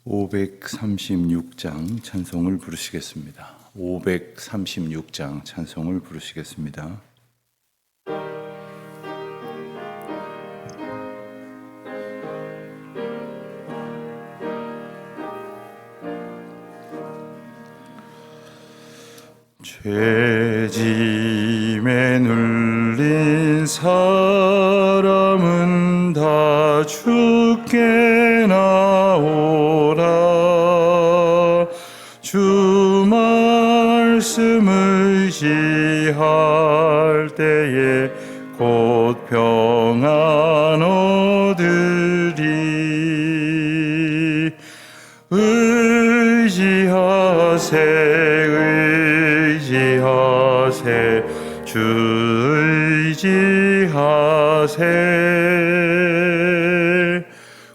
536장 찬송을 부르시겠습니다. 536장 찬송을 부르시겠습니다. 죄짐에 눌린 사람은 다 주께 나오라. 주 말씀 의지할 때에 곧 평안 얻으리. 의지하세 주 의지하세.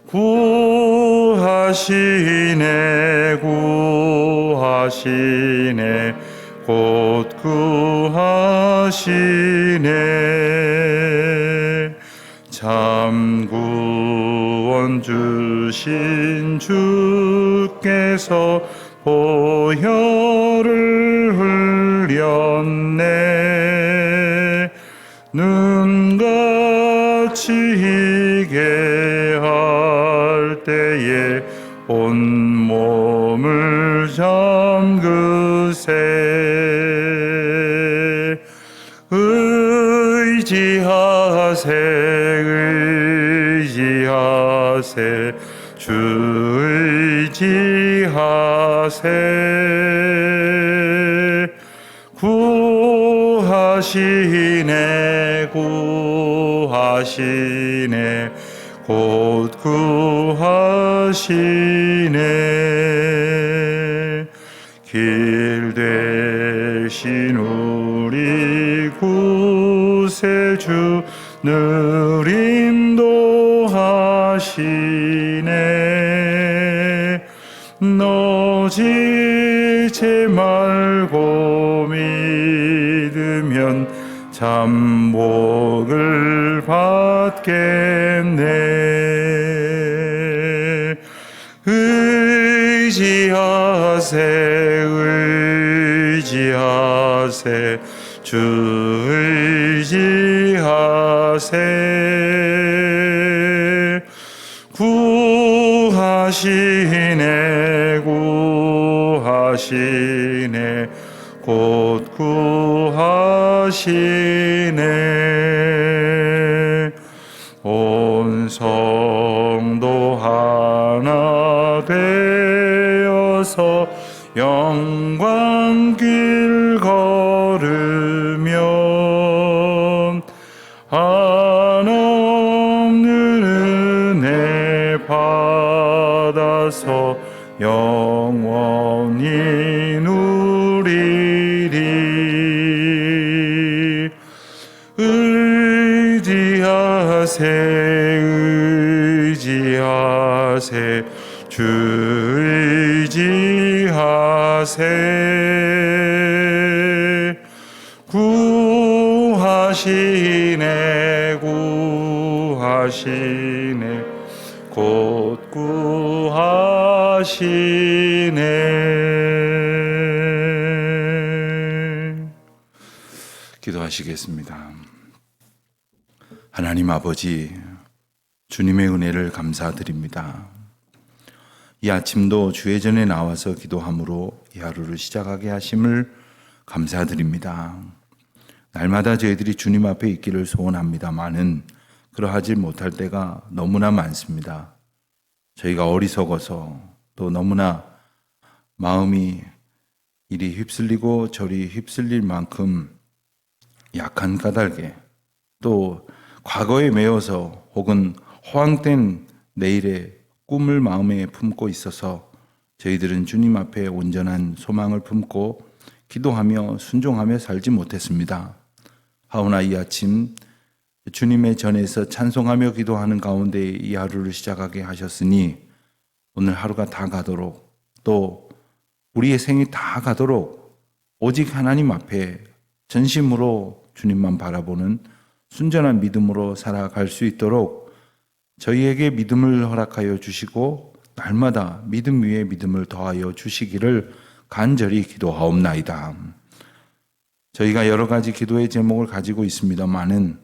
구하시네 곧 구하시네. 참 구원 주신 주께서 보혈을 흘렸네. 눈같이 희게 할 때에 온몸을 잠그세. 의지하세 주 의지하세. 구하시네 곧 구하시네. 길 되신 우리 구세주 늘 인도하시네. 너지지 말고 믿으면 참 복을 받겠네. 의지하세 주 의지하세. 구하시네 곧 구하시네. 온 성도 하나 되어서 영광길 걸으면 한없는 은혜 받아서 영원히 누리리. 의지하세 주 의지하세. 구하시네 곧 구하시네. 기도하시겠습니다. 하나님 아버지, 주님의 은혜를 감사드립니다. 이 아침도 주의 전에 나와서 기도함으로 이 하루를 시작하게 하심을 감사드립니다. 날마다 저희들이 주님 앞에 있기를 소원합니다마는 그러하지 못할 때가 너무나 많습니다. 저희가 어리석어서 또 너무나 마음이 이리 휩쓸리고 저리 휩쓸릴 만큼 약한 까닭에 또 과거에 매여서 혹은 허황된 내일의 꿈을 마음에 품고 있어서 저희들은 주님 앞에 온전한 소망을 품고 기도하며 순종하며 살지 못했습니다. 하오나 이 아침 주님의 전에서 찬송하며 기도하는 가운데 이 하루를 시작하게 하셨으니 오늘 하루가 다 가도록 또 우리의 생이 다 가도록 오직 하나님 앞에 전심으로 주님만 바라보는 순전한 믿음으로 살아갈 수 있도록 저희에게 믿음을 허락하여 주시고 날마다 믿음 위에 믿음을 더하여 주시기를 간절히 기도하옵나이다. 저희가 여러 가지 기도의 제목을 가지고 있습니다만은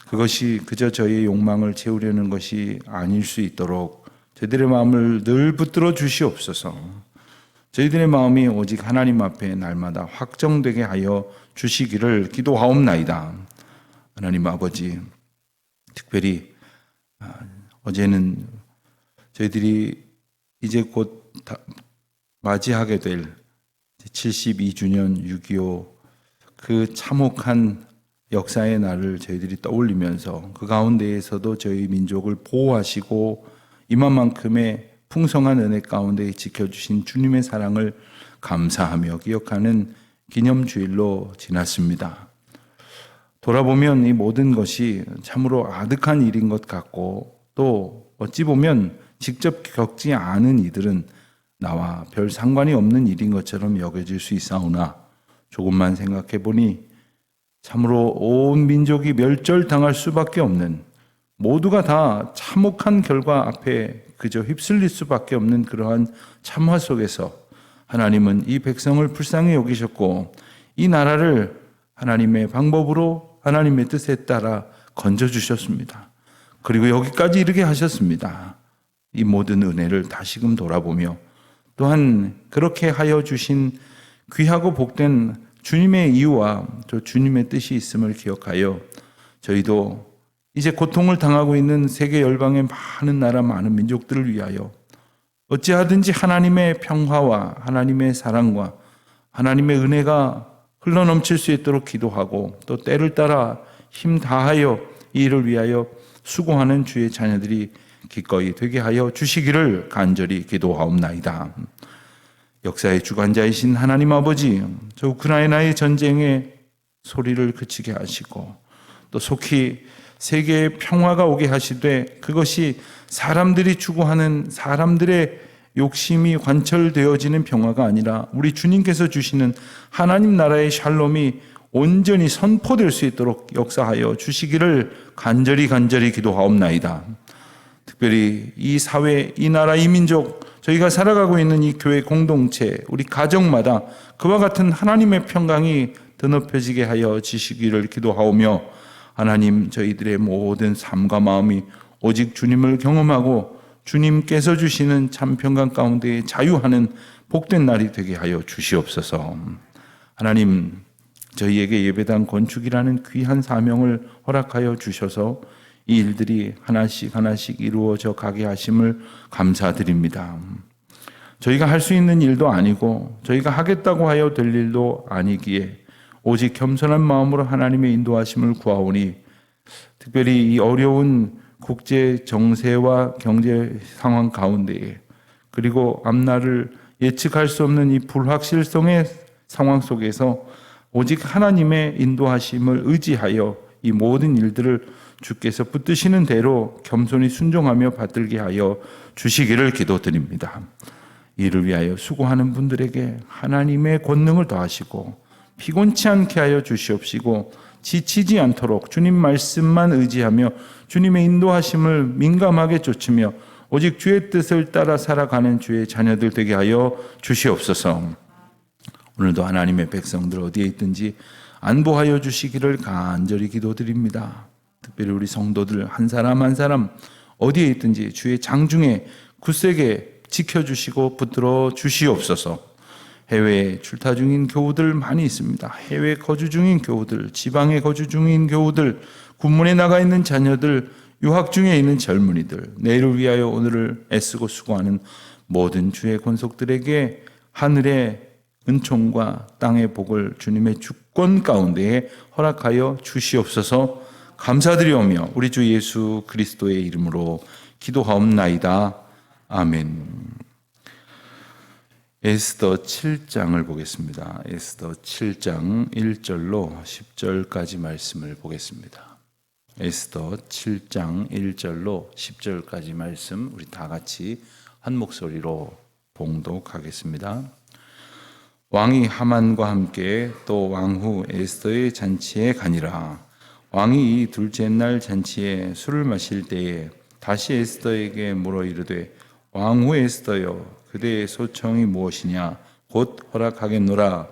그것이 그저 저희의 욕망을 채우려는 것이 아닐 수 있도록 저희들의 마음을 늘 붙들어 주시옵소서. 저희들의 마음이 오직 하나님 앞에 날마다 확정되게 하여 주시기를 기도하옵나이다. 하나님 아버지, 특별히 어제는 저희들이 이제 곧 맞이하게 될 72주년 6.25 그 참혹한 역사의 날을 저희들이 떠올리면서 그 가운데에서도 저희 민족을 보호하시고 이만큼의 풍성한 은혜 가운데 지켜주신 주님의 사랑을 감사하며 기억하는 기념주일로 지났습니다. 돌아보면 이 모든 것이 참으로 아득한 일인 것 같고 또 어찌 보면 직접 겪지 않은 이들은 나와 별 상관이 없는 일인 것처럼 여겨질 수 있사오나 조금만 생각해 보니 참으로 온 민족이 멸절당할 수밖에 없는, 모두가 다 참혹한 결과 앞에 그저 휩쓸릴 수밖에 없는 그러한 참화 속에서 하나님은 이 백성을 불쌍히 여기셨고 이 나라를 하나님의 방법으로 하나님의 뜻에 따라 건져주셨습니다. 그리고 여기까지 이르게 하셨습니다. 이 모든 은혜를 다시금 돌아보며 또한 그렇게 하여 주신 귀하고 복된 주님의 이유와 또 주님의 뜻이 있음을 기억하여 저희도 이제 고통을 당하고 있는 세계 열방의 많은 나라 많은 민족들을 위하여 어찌하든지 하나님의 평화와 하나님의 사랑과 하나님의 은혜가 흘러넘칠 수 있도록 기도하고 또 때를 따라 힘 다하여 이 일을 위하여 수고하는 주의 자녀들이 기꺼이 되게 하여 주시기를 간절히 기도하옵나이다. 역사의 주관자이신 하나님 아버지, 저 우크라이나의 전쟁의 소리를 그치게 하시고 또 속히 세계의 평화가 오게 하시되 그것이 사람들이 추구하는 사람들의 욕심이 관철되어지는 평화가 아니라 우리 주님께서 주시는 하나님 나라의 샬롬이 온전히 선포될 수 있도록 역사하여 주시기를 간절히 기도하옵나이다. 특별히 이 사회, 이 나라, 이 민족, 저희가 살아가고 있는 이 교회 공동체, 우리 가정마다 그와 같은 하나님의 평강이 드높여지게 하여 주시기를 기도하오며 하나님 저희들의 모든 삶과 마음이 오직 주님을 경험하고 주님께서 주시는 참 평강 가운데 자유하는 복된 날이 되게 하여 주시옵소서. 하나님 저희에게 예배당 건축이라는 귀한 사명을 허락하여 주셔서 이 일들이 하나씩 이루어져 가게 하심을 감사드립니다. 저희가 할 수 있는 일도 아니고 저희가 하겠다고 하여 될 일도 아니기에 오직 겸손한 마음으로 하나님의 인도하심을 구하오니 특별히 이 어려운 국제 정세와 경제 상황 가운데에 그리고 앞날을 예측할 수 없는 이 불확실성의 상황 속에서 오직 하나님의 인도하심을 의지하여 이 모든 일들을 주께서 붙드시는 대로 겸손히 순종하며 받들게 하여 주시기를 기도드립니다. 이를 위하여 수고하는 분들에게 하나님의 권능을 더하시고 피곤치 않게 하여 주시옵시고 지치지 않도록 주님 말씀만 의지하며 주님의 인도하심을 민감하게 쫓으며 오직 주의 뜻을 따라 살아가는 주의 자녀들 되게 하여 주시옵소서. 오늘도 하나님의 백성들 어디에 있든지 안보하여 주시기를 간절히 기도드립니다. 특별히 우리 성도들 한 사람 한 사람 어디에 있든지 주의 장중에 굳세게 지켜주시고 붙들어 주시옵소서. 해외에 출타 중인 교우들 많이 있습니다. 해외 거주 중인 교우들, 지방에 거주 중인 교우들, 군문에 나가 있는 자녀들, 유학 중에 있는 젊은이들, 내일을 위하여 오늘을 애쓰고 수고하는 모든 주의 권속들에게 하늘의 은총과 땅의 복을 주님의 주권 가운데에 허락하여 주시옵소서. 감사드리오며 우리 주 예수 그리스도의 이름으로 기도하옵나이다. 아멘. 에스더 7장을 보겠습니다. 에스더 7장 1절로 10절까지 말씀을 보겠습니다. 에스더 7장 1절로 10절까지 말씀 우리 다 같이 한 목소리로 봉독하겠습니다. 왕이 하만과 함께 또 왕후 에스더의 잔치에 가니라. 왕이 이 둘째 날 잔치에 술을 마실 때에 다시 에스더에게 물어 이르되 왕후 에스더여, 그대의 소청이 무엇이냐? 곧 허락하겠노라.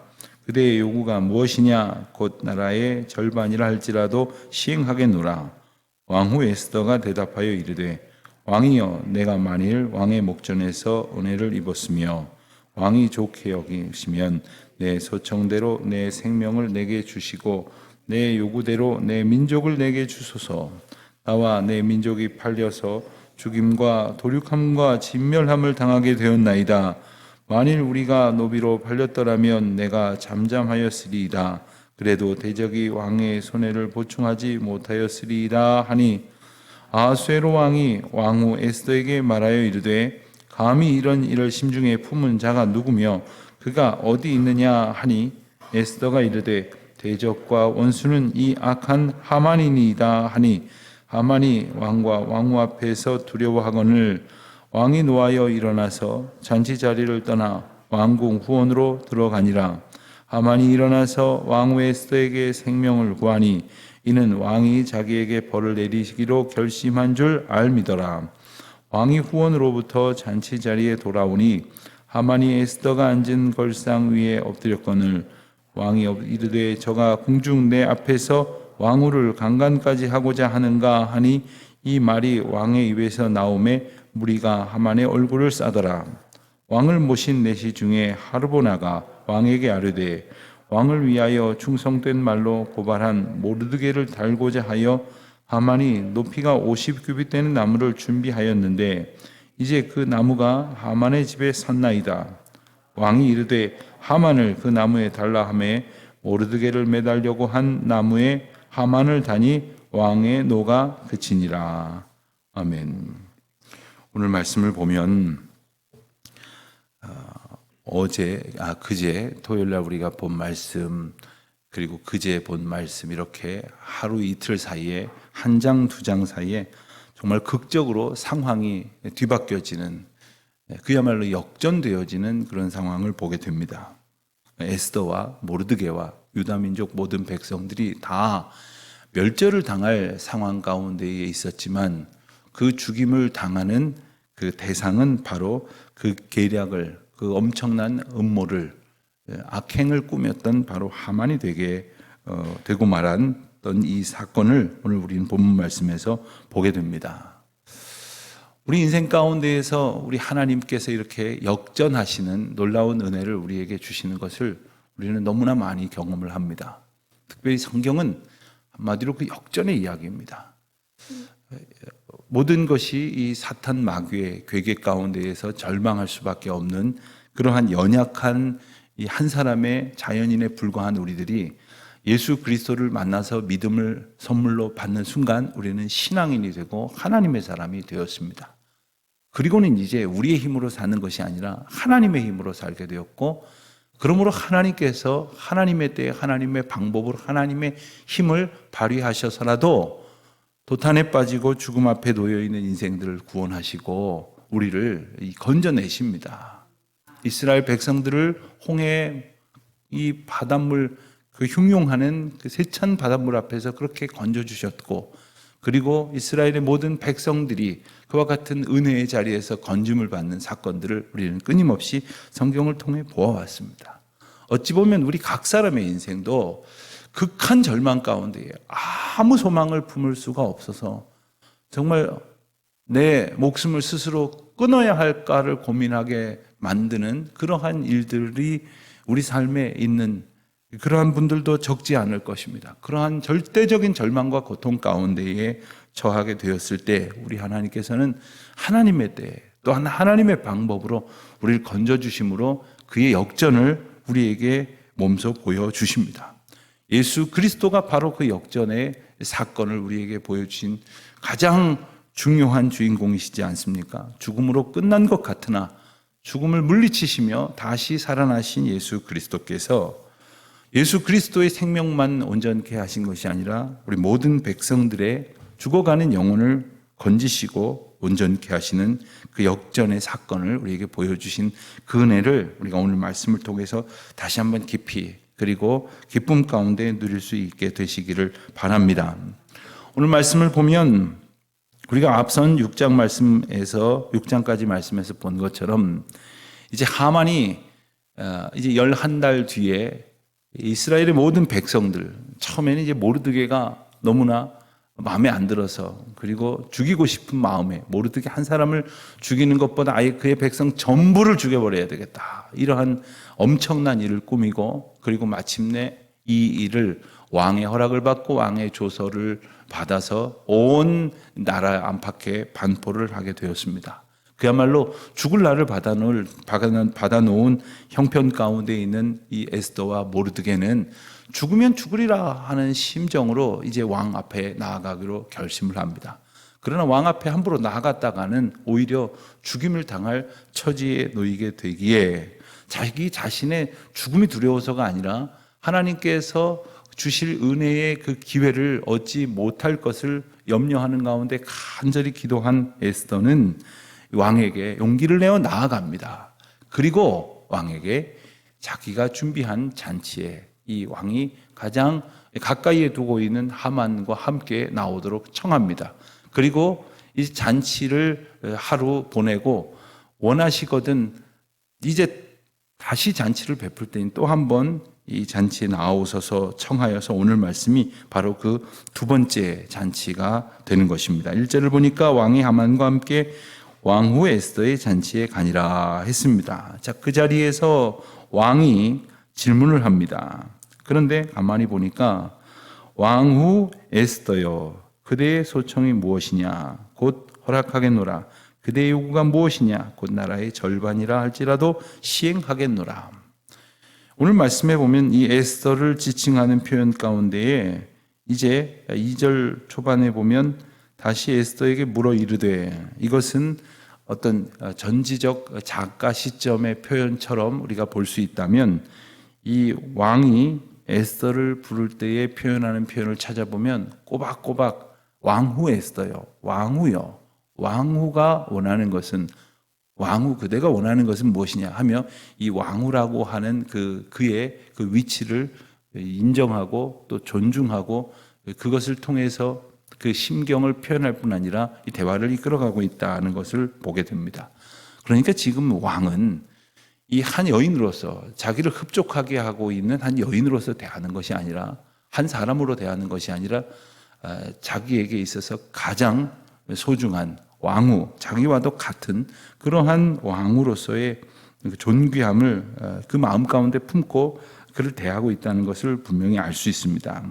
그대의 요구가 무엇이냐? 곧 나라의 절반이라 할지라도 시행하겠노라. 왕후 에스더가 대답하여 이르되, 왕이여, 내가 만일 왕의 목전에서 은혜를 입었으며 왕이 좋게 여기시면 내 소청대로 내 생명을 내게 주시고 내 요구대로 내 민족을 내게 주소서. 나와 내 민족이 팔려서 죽임과 도륙함과 진멸함을 당하게 되었나이다. 만일 우리가 노비로 팔렸더라면 내가 잠잠하였으리이다. 그래도 대적이 왕의 손해를 보충하지 못하였으리이다 하니, 아수에로 왕이 왕후 에스더에게 말하여 이르되, 감히 이런 일을 심중에 품은 자가 누구며 그가 어디 있느냐 하니, 에스더가 이르되, 대적과 원수는 이 악한 하만이니이다 하니, 하만이 왕과 왕후 앞에서 두려워하거늘 왕이 노하여 일어나서 잔치 자리를 떠나 왕궁 후원으로 들어가니라. 하만이 일어나서 왕후 에스더에게 생명을 구하니 이는 왕이 자기에게 벌을 내리시기로 결심한 줄 알미더라. 왕이 후원으로부터 잔치 자리에 돌아오니 하만이 에스더가 앉은 걸상 위에 엎드렸거늘 왕이 이르되, 저가 궁중 내 앞에서 왕후를 강간까지 하고자 하는가 하니, 이 말이 왕의 입에서 나오매 무리가 하만의 얼굴을 싸더라. 왕을 모신 내시 중에 하르보나가 왕에게 아뢰되, 왕을 위하여 충성된 말로 고발한 모르드게를 달고자 하여 하만이 높이가 50규빗 되는 나무를 준비하였는데 이제 그 나무가 하만의 집에 섰나이다. 왕이 이르되, 하만을 그 나무에 달라 하매 모르드게를 매달려고 한 나무에 하만을 다니 왕의 노가 그치니라. 아멘. 오늘 말씀을 보면 그제 토요일날 우리가 본 말씀, 그리고 그제 본 말씀, 이렇게 하루 이틀 사이에 한 장 두 장 사이에 정말 극적으로 상황이 뒤바뀌어지는, 그야말로 역전되어지는 그런 상황을 보게 됩니다. 에스더와 모르드게와 유다민족 모든 백성들이 다 멸절을 당할 상황 가운데에 있었지만, 그 죽임을 당하는 그 대상은 바로 그 계략을, 그 엄청난 음모를, 악행을 꾸몄던 바로 하만이 되고 말았던 이 사건을 오늘 우리는 본문 말씀에서 보게 됩니다. 우리 인생 가운데에서 우리 하나님께서 이렇게 역전하시는 놀라운 은혜를 우리에게 주시는 것을 우리는 너무나 많이 경험을 합니다. 특별히 성경은 한마디로 그 역전의 이야기입니다. 모든 것이 이 사탄 마귀의 괴계 가운데에서 절망할 수밖에 없는 그러한 연약한 이 한 사람의 자연인에 불과한 우리들이 예수 그리스도를 만나서 믿음을 선물로 받는 순간 우리는 신앙인이 되고 하나님의 사람이 되었습니다. 그리고는 이제 우리의 힘으로 사는 것이 아니라 하나님의 힘으로 살게 되었고, 그러므로 하나님께서 하나님의 때에 하나님의 방법으로 하나님의 힘을 발휘하셔서라도 도탄에 빠지고 죽음 앞에 놓여 있는 인생들을 구원하시고 우리를 건져내십니다. 이스라엘 백성들을 홍해 이 바닷물, 그 흉용하는 그 세찬 바닷물 앞에서 그렇게 건져주셨고, 그리고 이스라엘의 모든 백성들이 그와 같은 은혜의 자리에서 건짐을 받는 사건들을 우리는 끊임없이 성경을 통해 보아왔습니다. 어찌 보면 우리 각 사람의 인생도 극한 절망 가운데 아무 소망을 품을 수가 없어서 정말 내 목숨을 스스로 끊어야 할까를 고민하게 만드는 그러한 일들이 우리 삶에 있는 그러한 분들도 적지 않을 것입니다. 그러한 절대적인 절망과 고통 가운데에 처하게 되었을 때 우리 하나님께서는 하나님의 때 또한 하나님의 방법으로 우리를 건져주심으로 그의 역전을 우리에게 몸소 보여주십니다. 예수 그리스도가 바로 그 역전의 사건을 우리에게 보여주신 가장 중요한 주인공이시지 않습니까? 죽음으로 끝난 것 같으나 죽음을 물리치시며 다시 살아나신 예수 그리스도께서 예수 그리스도의 생명만 온전케 하신 것이 아니라 우리 모든 백성들의 죽어가는 영혼을 건지시고 온전케 하시는 그 역전의 사건을 우리에게 보여주신 그 은혜를 우리가 오늘 말씀을 통해서 다시 한번 깊이 그리고 기쁨 가운데 누릴 수 있게 되시기를 바랍니다. 오늘 말씀을 보면 우리가 앞선 6장 말씀에서 6장까지 말씀에서 본 것처럼 이제 하만이 이제 11달 뒤에 이스라엘의 모든 백성들, 처음에는 이제 모르드게가 너무나 마음에 안 들어서, 그리고 죽이고 싶은 마음에 모르드게 한 사람을 죽이는 것보다 아예 그의 백성 전부를 죽여버려야 되겠다, 이러한 엄청난 일을 꾸미고, 그리고 마침내 이 일을 왕의 허락을 받고 왕의 조서를 받아서 온 나라 안팎에 반포를 하게 되었습니다. 그야말로 죽을 날을 받아놓은 형편 가운데 있는 이 에스더와 모르드게는 죽으면 죽으리라 하는 심정으로 이제 왕 앞에 나아가기로 결심을 합니다. 그러나 왕 앞에 함부로 나아갔다가는 오히려 죽임을 당할 처지에 놓이게 되기에 자기 자신의 죽음이 두려워서가 아니라 하나님께서 주실 은혜의 그 기회를 얻지 못할 것을 염려하는 가운데 간절히 기도한 에스더는 왕에게 용기를 내어 나아갑니다. 그리고 왕에게 자기가 준비한 잔치에 이 왕이 가장 가까이에 두고 있는 하만과 함께 나오도록 청합니다. 그리고 이 잔치를 하루 보내고 원하시거든 이제 다시 잔치를 베풀 때는 또 한 번 이 잔치에 나오셔서 청하여서 오늘 말씀이 바로 그 두 번째 잔치가 되는 것입니다. 1절을 보니까 왕이 하만과 함께 왕후 에스더의 잔치에 가니라 했습니다. 자, 그 자리에서 왕이 질문을 합니다. 그런데 가만히 보니까 왕후 에스더여, 그대의 소청이 무엇이냐? 곧 허락하겠노라. 그대의 요구가 무엇이냐? 곧 나라의 절반이라 할지라도 시행하겠노라. 오늘 말씀해 보면 이 에스더를 지칭하는 표현 가운데에 이제 2절 초반에 보면 다시 에스더에게 물어 이르되, 이것은 어떤 전지적 작가 시점의 표현처럼 우리가 볼 수 있다면, 이 왕이 에스더를 부를 때에 표현하는 표현을 찾아보면 꼬박꼬박 왕후 에스더요, 왕후요, 왕후가 원하는 것은, 왕후 그대가 원하는 것은 무엇이냐 하며 이 왕후라고 하는 그의 그 위치를 인정하고 또 존중하고 그것을 통해서 그 심경을 표현할 뿐 아니라 이 대화를 이끌어가고 있다는 것을 보게 됩니다. 그러니까 지금 왕은 이 한 여인으로서, 자기를 흡족하게 하고 있는 한 여인으로서 대하는 것이 아니라, 한 사람으로 대하는 것이 아니라 자기에게 있어서 가장 소중한 왕후, 자기와도 같은 그러한 왕후로서의 존귀함을 그 마음 가운데 품고 그를 대하고 있다는 것을 분명히 알 수 있습니다.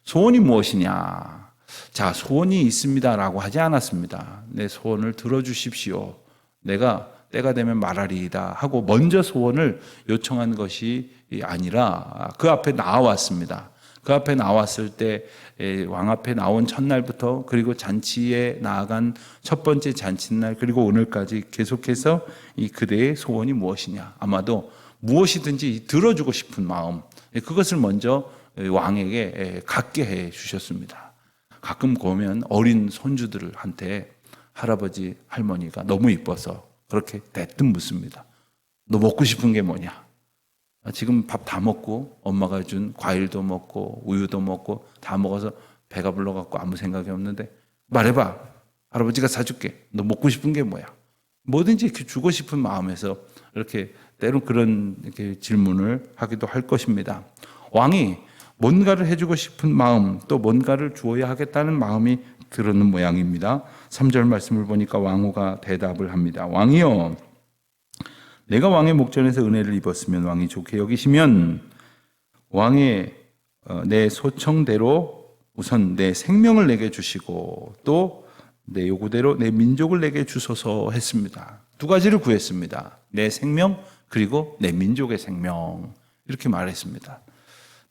소원이 무엇이냐? 자, 소원이 있습니다라고 하지 않았습니다. 내 소원을 들어주십시오, 내가 때가 되면 말하리이다 하고 먼저 소원을 요청한 것이 아니라 그 앞에 나왔습니다. 그 앞에 나왔을 때 왕 앞에 나온 첫날부터, 그리고 잔치에 나아간 첫 번째 잔칫날, 그리고 오늘까지 계속해서 이 그대의 소원이 무엇이냐, 아마도 무엇이든지 들어주고 싶은 마음, 그것을 먼저 왕에게 갖게 해 주셨습니다. 가끔 보면 어린 손주들한테 할아버지 할머니가 너무 이뻐서 그렇게 대뜸 묻습니다. 너 먹고 싶은 게 뭐냐? 지금 밥 다 먹고 엄마가 준 과일도 먹고 우유도 먹고 다 먹어서 배가 불러갖고 아무 생각이 없는데 말해봐, 할아버지가 사줄게. 너 먹고 싶은 게 뭐야? 뭐든지 이렇게 주고 싶은 마음에서 이렇게 때로 그런 이렇게 질문을 하기도 할 것입니다. 왕이 뭔가를 해주고 싶은 마음, 또 뭔가를 주어야 하겠다는 마음이 들었는 모양입니다. 3절 말씀을 보니까 왕후가 대답을 합니다. 왕이여, 내가 왕의 목전에서 은혜를 입었으면 왕이 좋게 여기시면 왕의 내 소청대로 우선 내 생명을 내게 주시고 또 내 요구대로 내 민족을 내게 주소서 했습니다. 두 가지를 구했습니다. 내 생명, 그리고 내 민족의 생명, 이렇게 말했습니다.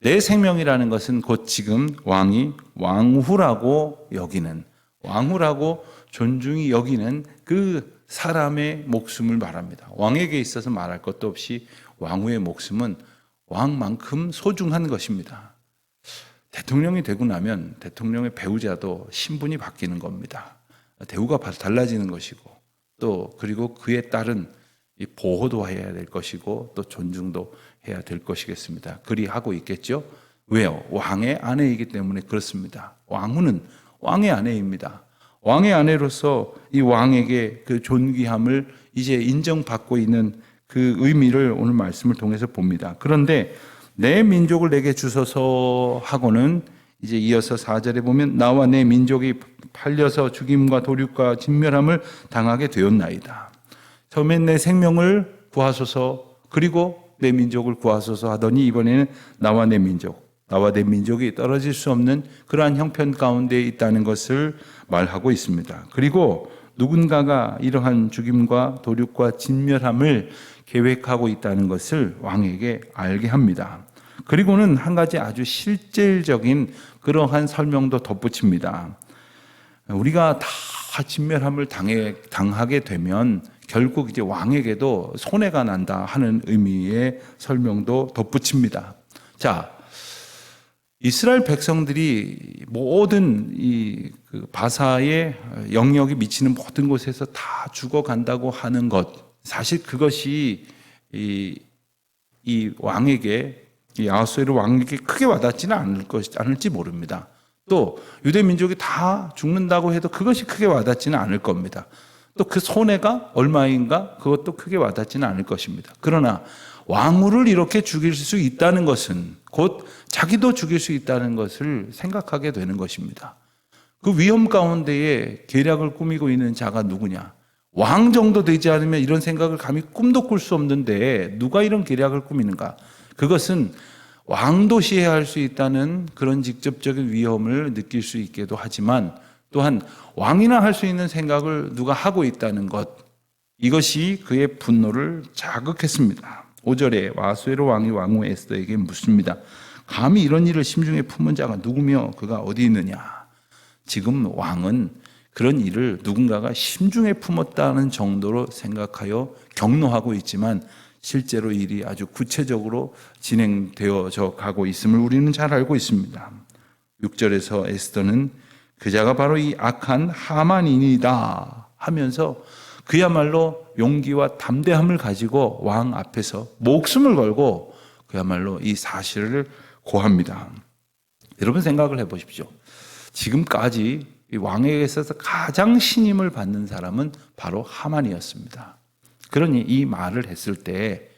내 생명이라는 것은 곧 지금 왕이 왕후라고 여기는, 왕후라고 존중이 여기는 그 사람의 목숨을 말합니다. 왕에게 있어서 말할 것도 없이 왕후의 목숨은 왕만큼 소중한 것입니다. 대통령이 되고 나면 대통령의 배우자도 신분이 바뀌는 겁니다. 대우가 달라지는 것이고, 또 그리고 그에 따른 보호도 해야 될 것이고, 또 존중도 해야 될 것이겠습니다. 그리 하고 있겠죠? 왜요? 왕의 아내이기 때문에 그렇습니다. 왕후는 왕의 아내입니다. 왕의 아내로서 이 왕에게 그 존귀함을 이제 인정받고 있는 그 의미를 오늘 말씀을 통해서 봅니다. 그런데 내 민족을 내게 주소서 하고는 이제 이어서 4절에 보면 나와 내 민족이 팔려서 죽임과 도륙과 진멸함을 당하게 되었나이다. 처음엔 내 생명을 구하소서, 그리고 내 민족을 구하소서 하더니 이번에는 나와 내 민족이 떨어질 수 없는 그러한 형편 가운데 있다는 것을 말하고 있습니다. 그리고 누군가가 이러한 죽임과 도륙과 진멸함을 계획하고 있다는 것을 왕에게 알게 합니다. 그리고는 한 가지 아주 실질적인 그러한 설명도 덧붙입니다. 우리가 다 진멸함을 당하게 되면 결국 이제 왕에게도 손해가 난다 하는 의미의 설명도 덧붙입니다. 자, 이스라엘 백성들이 모든 이 바사의 영역이 미치는 모든 곳에서 다 죽어간다고 하는 것, 사실 그것이 이 왕에게, 이 아하수에로 왕에게 크게 와닿지는 않을지 모릅니다. 또 유대 민족이 다 죽는다고 해도 그것이 크게 와닿지는 않을 겁니다. 또 그 손해가 얼마인가 그것도 크게 와닿지는 않을 것입니다. 그러나 왕후를 이렇게 죽일 수 있다는 것은 곧 자기도 죽일 수 있다는 것을 생각하게 되는 것입니다. 그 위험 가운데에 계략을 꾸미고 있는 자가 누구냐? 왕 정도 되지 않으면 이런 생각을 감히 꿈도 꿀 수 없는데 누가 이런 계략을 꾸미는가? 그것은 왕도 시해할 수 있다는 그런 직접적인 위험을 느낄 수 있기도 하지만 또한 왕이나 할 수 있는 생각을 누가 하고 있다는 것, 이것이 그의 분노를 자극했습니다. 5절에 아하수에로 왕이 왕후 에스더에게 묻습니다. 감히 이런 일을 심중에 품은 자가 누구며 그가 어디 있느냐? 지금 왕은 그런 일을 누군가가 심중에 품었다는 정도로 생각하여 경노하고 있지만 실제로 일이 아주 구체적으로 진행되어져 가고 있음을 우리는 잘 알고 있습니다. 6절에서 에스더는 그자가 바로 이 악한 하만이니다 하면서 그야말로 용기와 담대함을 가지고 왕 앞에서 목숨을 걸고 그야말로 이 사실을 고합니다. 여러분 생각을 해보십시오. 지금까지 이 왕에게 있어서 가장 신임을 받는 사람은 바로 하만이었습니다. 그러니 이 말을 했을 때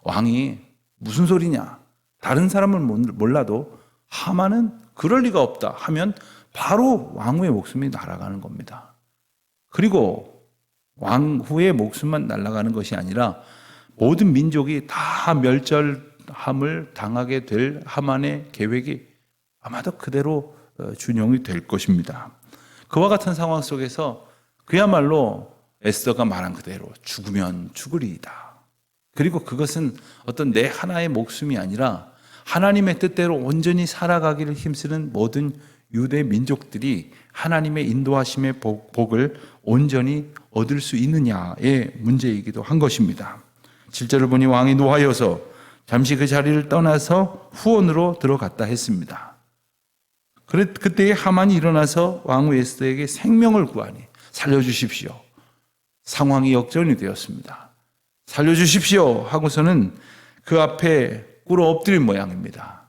왕이 무슨 소리냐? 다른 사람은 몰라도 하만은 그럴 리가 없다 하면 바로 왕후의 목숨이 날아가는 겁니다. 그리고 왕후의 목숨만 날아가는 것이 아니라 모든 민족이 다 멸절함을 당하게 될 하만의 계획이 아마도 그대로 준용이 될 것입니다. 그와 같은 상황 속에서 그야말로 에스더가 말한 그대로 죽으면 죽으리이다. 그리고 그것은 어떤 내 하나의 목숨이 아니라 하나님의 뜻대로 온전히 살아가기를 힘쓰는 모든 유대 민족들이 하나님의 인도하심의 복을 온전히 얻을 수 있느냐의 문제이기도 한 것입니다. 7절을 보니 왕이 노하여서 잠시 그 자리를 떠나서 후원으로 들어갔다 했습니다. 그때 하만이 일어나서 왕후 에스더에게 생명을 구하니 살려주십시오. 상황이 역전이 되었습니다. 살려주십시오 하고서는 그 앞에 꿇어 엎드린 모양입니다.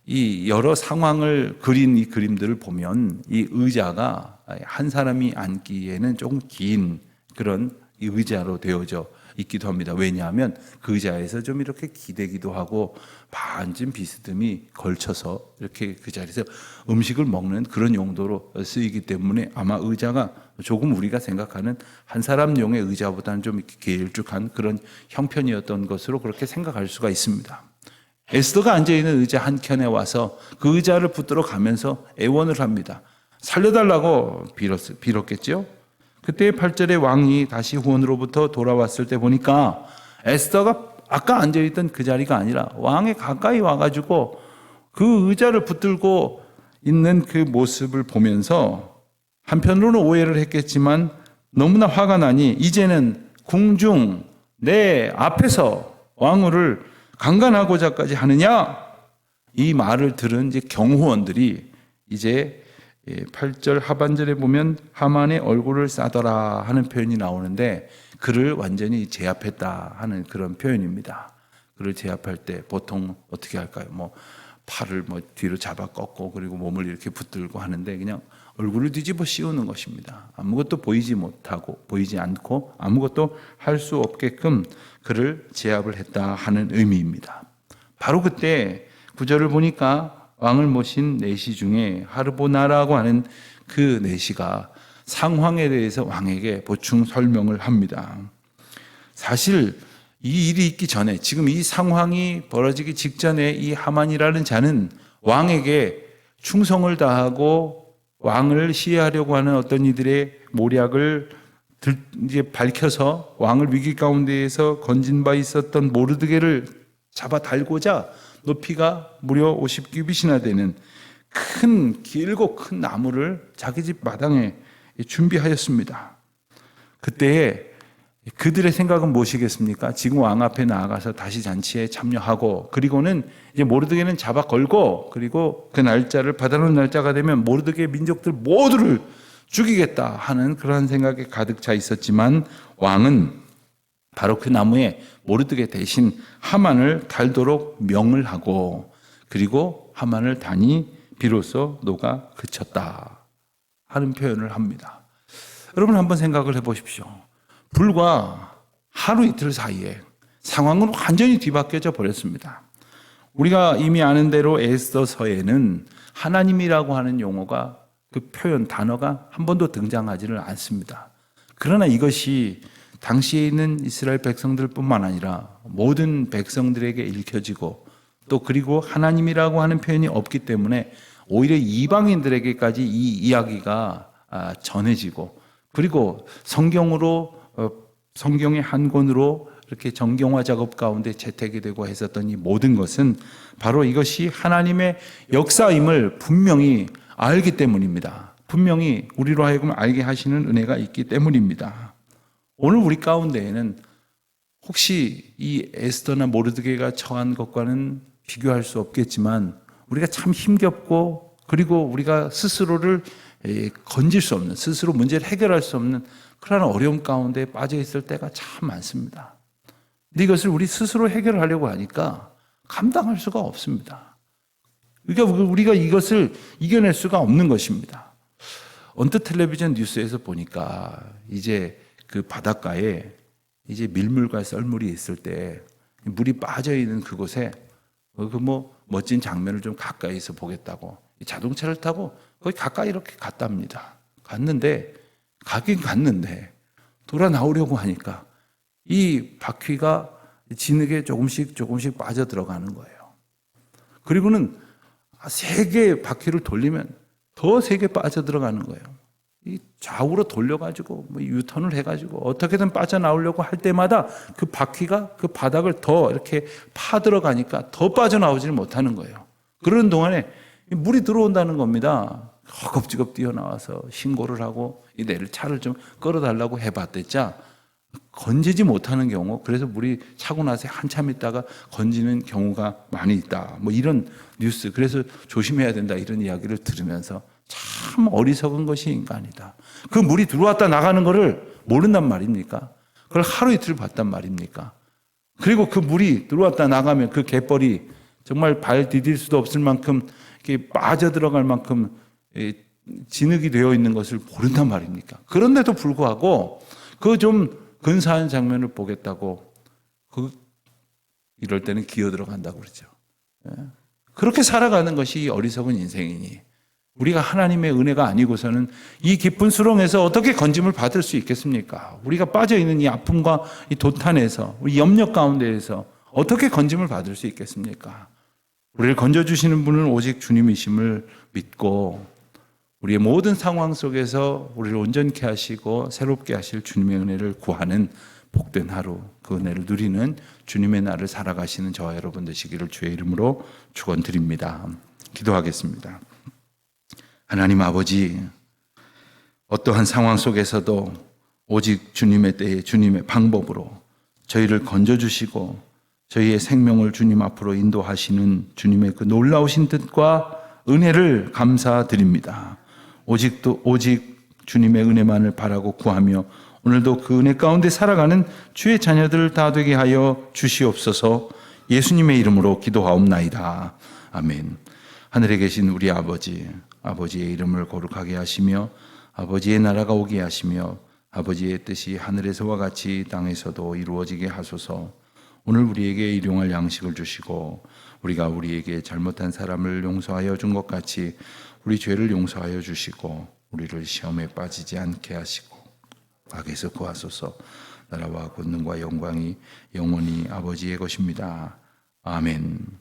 이 여러 상황을 그린 이 그림들을 보면 이 의자가 한 사람이 앉기에는 조금 긴 그런 이 의자로 되어져 있기도 합니다. 왜냐하면 그 의자에서 좀 이렇게 기대기도 하고 반쯤 비스듬히 걸쳐서 이렇게 그 자리에서 음식을 먹는 그런 용도로 쓰이기 때문에 아마 의자가 조금 우리가 생각하는 한 사람용의 의자보다는 좀 이렇게 길쭉한 그런 형편이었던 것으로 그렇게 생각할 수가 있습니다. 에스더가 앉아있는 의자 한켠에 와서 그 의자를 붙들어 가면서 애원을 합니다. 살려달라고 빌었겠죠? 그때 8절에 왕이 다시 후원으로부터 돌아왔을 때 보니까 에스더가 아까 앉아있던 그 자리가 아니라 왕에 가까이 와가지고 그 의자를 붙들고 있는 그 모습을 보면서 한편으로는 오해를 했겠지만 너무나 화가 나니 이제는 궁중 내 앞에서 왕후를 강간하고자까지 하느냐? 이 말을 들은 이제 경호원들이 이제 8절 하반절에 보면 하만의 얼굴을 싸더라 하는 표현이 나오는데 그를 완전히 제압했다 하는 그런 표현입니다. 그를 제압할 때 보통 어떻게 할까요? 팔을 뒤로 잡아 꺾고 그리고 몸을 이렇게 붙들고 하는데 그냥 얼굴을 뒤집어 씌우는 것입니다. 아무것도 보이지 못하고 보이지 않고 아무것도 할 수 없게끔 그를 제압을 했다 하는 의미입니다. 바로 그때 구절을 보니까 왕을 모신 내시 중에 하르보나라고 하는 그 내시가 상황에 대해서 왕에게 보충 설명을 합니다. 사실 이 일이 있기 전에, 지금 이 상황이 벌어지기 직전에 이 하만이라는 자는 왕에게 충성을 다하고 왕을 시해하려고 하는 어떤 이들의 모략을 이제 밝혀서 왕을 위기 가운데에서 건진 바 있었던 모르드게를 잡아 달고자 높이가 무려 50규빗이나 되는 길고 큰 나무를 자기 집 마당에 준비하였습니다. 그때에 그들의 생각은 무엇이겠습니까? 지금 왕 앞에 나아가서 다시 잔치에 참여하고, 그리고는 이제 모르드게는 잡아 걸고, 그리고 그 날짜를 받아놓은 날짜가 되면 모르드게 민족들 모두를 죽이겠다 하는 그러한 생각에 가득 차 있었지만, 왕은 바로 그 나무에 모르드게 대신 하만을 달도록 명을 하고, 그리고 하만을 다니 비로소 노가 그쳤다 하는 표현을 합니다. 여러분 한번 생각을 해보십시오. 불과 하루 이틀 사이에 상황은 완전히 뒤바뀌어져 버렸습니다. 우리가 이미 아는 대로 에스더서에는 하나님이라고 하는 용어가, 그 표현 단어가 한 번도 등장하지를 않습니다. 그러나 이것이 당시에 있는 이스라엘 백성들뿐만 아니라 모든 백성들에게 읽혀지고, 또 그리고 하나님이라고 하는 표현이 없기 때문에 오히려 이방인들에게까지 이 이야기가 전해지고, 그리고 성경의 한 권으로 이렇게 정경화 작업 가운데 채택이 되고 했었던 이 모든 것은 바로 이것이 하나님의 역사임을 분명히 알기 때문입니다. 분명히 우리로 하여금 알게 하시는 은혜가 있기 때문입니다. 오늘 우리 가운데에는 혹시 이 에스더나 모르드게가 처한 것과는 비교할 수 없겠지만, 우리가 참 힘겹고, 그리고 우리가 스스로를 건질 수 없는, 스스로 문제를 해결할 수 없는 그런 어려움 가운데 빠져 있을 때가 참 많습니다. 근데 이것을 우리 스스로 해결하려고 하니까 감당할 수가 없습니다. 그러니까 우리가 이것을 이겨낼 수가 없는 것입니다. 언뜻 텔레비전 뉴스에서 보니까 이제 그 바닷가에 이제 밀물과 썰물이 있을 때 물이 빠져 있는 그곳에 멋진 장면을 좀 가까이서 보겠다고 자동차를 타고 거기 가까이 이렇게 갔답니다. 가긴 갔는데 돌아 나오려고 하니까 이 바퀴가 진흙에 조금씩 빠져 들어가는 거예요. 그리고는 3개 바퀴를 돌리면 더 3개 빠져 들어가는 거예요. 이 좌우로 돌려가지고 유턴을 해가지고 어떻게든 빠져나오려고 할 때마다 그 바퀴가 그 바닥을 더 이렇게 파들어가니까 더 빠져나오지를 못하는 거예요. 그러는 동안에 물이 들어온다는 겁니다. 허겁지겁 뛰어나와서 신고를 하고 내를 차를 좀 끌어달라고 해봤댔자 건지지 못하는 경우, 그래서 물이 차고 나서 한참 있다가 건지는 경우가 많이 있다. 이런 뉴스, 그래서 조심해야 된다 이런 이야기를 들으면서 참 어리석은 것이 인간이다. 그 물이 들어왔다 나가는 것을 모른단 말입니까? 그걸 하루 이틀 봤단 말입니까? 그리고 그 물이 들어왔다 나가면 그 갯벌이 정말 발 디딜 수도 없을 만큼 이렇게 빠져들어갈 만큼 진흙이 되어 있는 것을 모른단 말입니까? 그런데도 불구하고 그 좀 근사한 장면을 보겠다고 이럴 때는 기어 들어간다고 그러죠. 그렇게 살아가는 것이 어리석은 인생이니 우리가 하나님의 은혜가 아니고서는 이 깊은 수렁에서 어떻게 건짐을 받을 수 있겠습니까? 우리가 빠져있는 이 아픔과 이 도탄에서, 우리 염려 가운데에서 어떻게 건짐을 받을 수 있겠습니까? 우리를 건져주시는 분은 오직 주님이심을 믿고 우리의 모든 상황 속에서 우리를 온전케 하시고 새롭게 하실 주님의 은혜를 구하는 복된 하루, 그 은혜를 누리는 주님의 날을 살아가시는 저와 여러분 되시기를 주의 이름으로 축원드립니다. 기도하겠습니다. 하나님 아버지, 어떠한 상황 속에서도 오직 주님의 때에 주님의 방법으로 저희를 건져주시고 저희의 생명을 주님 앞으로 인도하시는 주님의 그 놀라우신 뜻과 은혜를 감사드립니다. 오직 주님의 은혜만을 바라고 구하며 오늘도 그 은혜 가운데 살아가는 주의 자녀들 다 되게 하여 주시옵소서. 예수님의 이름으로 기도하옵나이다. 아멘. 하늘에 계신 우리 아버지, 아버지의 이름을 거룩하게 하시며 아버지의 나라가 오게 하시며 아버지의 뜻이 하늘에서와 같이 땅에서도 이루어지게 하소서. 오늘 우리에게 일용할 양식을 주시고 우리가 우리에게 잘못한 사람을 용서하여 준 것 같이 우리 죄를 용서하여 주시고 우리를 시험에 빠지지 않게 하시고 악에서 구하소서. 나라와 권능과 영광이 영원히 아버지의 것입니다. 아멘.